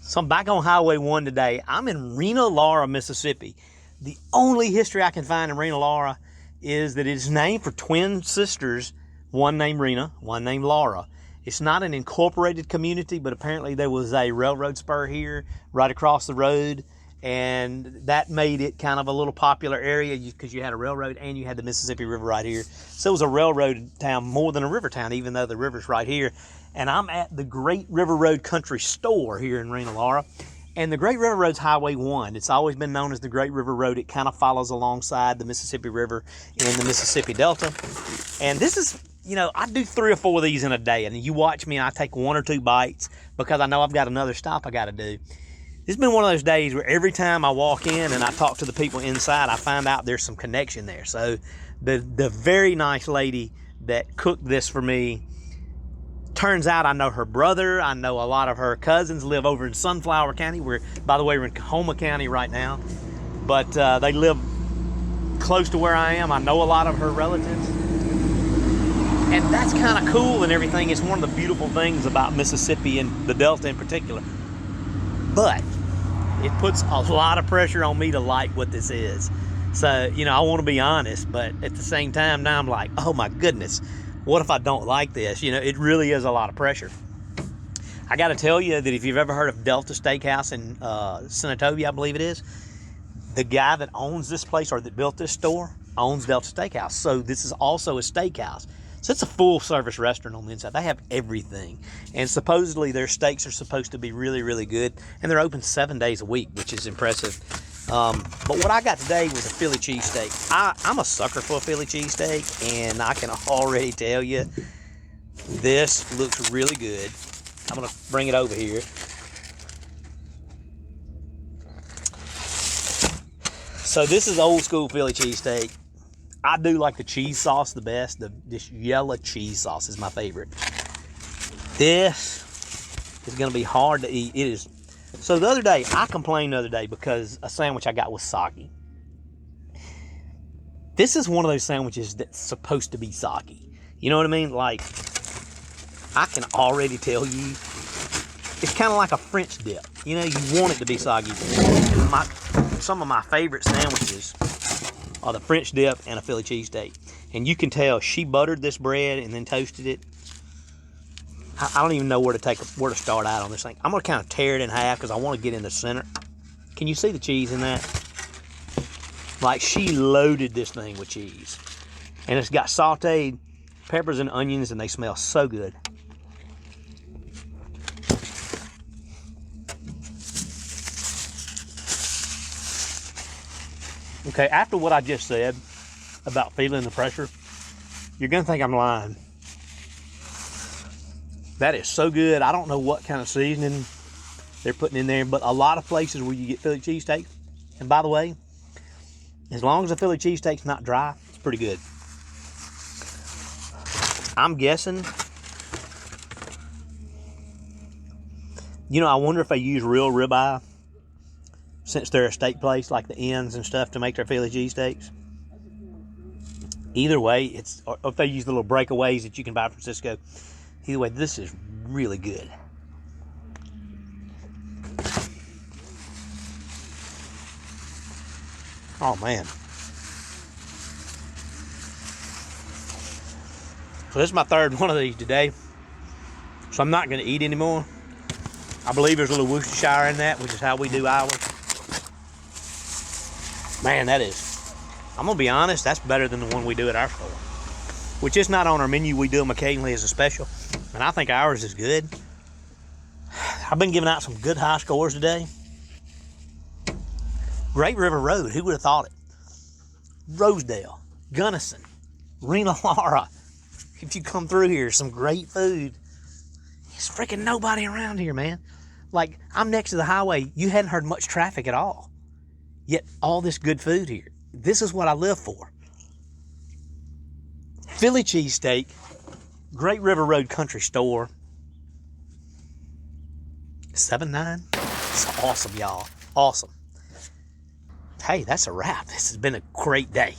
So I'm back on Highway 1 today. I'm in Rena, Laura, Mississippi. The only history I can find in Rena, Laura is that it's named for twin sisters, one named Rena, one named Laura. It's not an incorporated community, but apparently there was a railroad spur here right across the road, and that made it kind of a little popular area because you had a railroad and you had the Mississippi River right here. So it was a railroad town more than a river town, even though the river's right here. And I'm at the Great River Road Country Store here in Rena, Laura. And the Great River Road's Highway 1. It's always been known as the Great River Road. It kind of follows alongside the Mississippi River in the Mississippi Delta. And this is, you know, I do 3 or 4 of these in a day. And you watch me and I take 1 or 2 bites because I know I've got another stop I got to do. This has been one of those days where every time I walk in and I talk to the people inside, I find out there's some connection there. So the very nice lady that cooked this for me, turns out I know her brother. I know a lot of her cousins live over in Sunflower County. By the way, we're in Kahoma County right now. But they live close to where I am. I know a lot of her relatives. And that's kind of cool and everything. It's one of the beautiful things about Mississippi and the Delta in particular. But it puts a lot of pressure on me to like what this is. So, you know, I want to be honest, but at the same time, now I'm like, oh my goodness, what if I don't like this? You know, it really is a lot of pressure. I got to tell you that if you've ever heard of Delta Steakhouse in Senatobia, I believe it is, the guy that owns this place or that built this store owns Delta Steakhouse. So this is also a steakhouse. So it's a full service restaurant on the inside. They have everything. And supposedly their steaks are supposed to be really, really good. And they're open 7 days a week, which is impressive. But what I got today was a Philly cheesesteak. I'm a sucker for a Philly cheesesteak, and I can already tell you this looks really good. I'm gonna bring it over here. So this is old school Philly cheesesteak. I do like the cheese sauce the best. This yellow cheese sauce is my favorite. This is gonna be hard to eat. It is. So the other day, I complained the other day because a sandwich I got was soggy. This is one of those sandwiches that's supposed to be soggy. You know what I mean? Like, I can already tell you, it's kind of like a French dip. You know, you want it to be soggy. And some of my favorite sandwiches are the French dip and a Philly cheesesteak. And you can tell she buttered this bread and then toasted it. I don't even know where to start out on this thing. I'm gonna kind of tear it in half because I want to get in the center. Can you see the cheese in that? Like, she loaded this thing with cheese. And it's got sauteed peppers and onions, and they smell so good. Okay, after what I just said about feeling the pressure, you're gonna think I'm lying. That is so good. I don't know what kind of seasoning they're putting in there, but a lot of places where you get Philly cheesesteak, and by the way, as long as the Philly cheesesteak's not dry, it's pretty good. I'm guessing, you know, I wonder if they use real ribeye since they're a steak place like the Ends and stuff to make their Philly cheesesteaks. Either way, or if they use the little breakaways that you can buy from Cisco. Either way, this is really good. Oh man. So this is my 3rd one of these today. So I'm not gonna eat anymore. I believe there's a little Worcestershire in that, which is how we do ours. Man, that is, I'm gonna be honest, that's better than the one we do at our store. Which is not on our menu. We do them occasionally as a special. And I think ours is good. I've been giving out some good high scores today. Great River Road, who would have thought it? Rosedale, Gunnison, Rena, Laura. If you come through here, some great food. There's freaking nobody around here, man. Like, I'm next to the highway. You hadn't heard much traffic at all. Yet all this good food here. This is what I live for. Philly cheesesteak, Great River Road Country Store, $7.9. It's awesome, y'all. Awesome. Hey, that's a wrap. This has been a great day.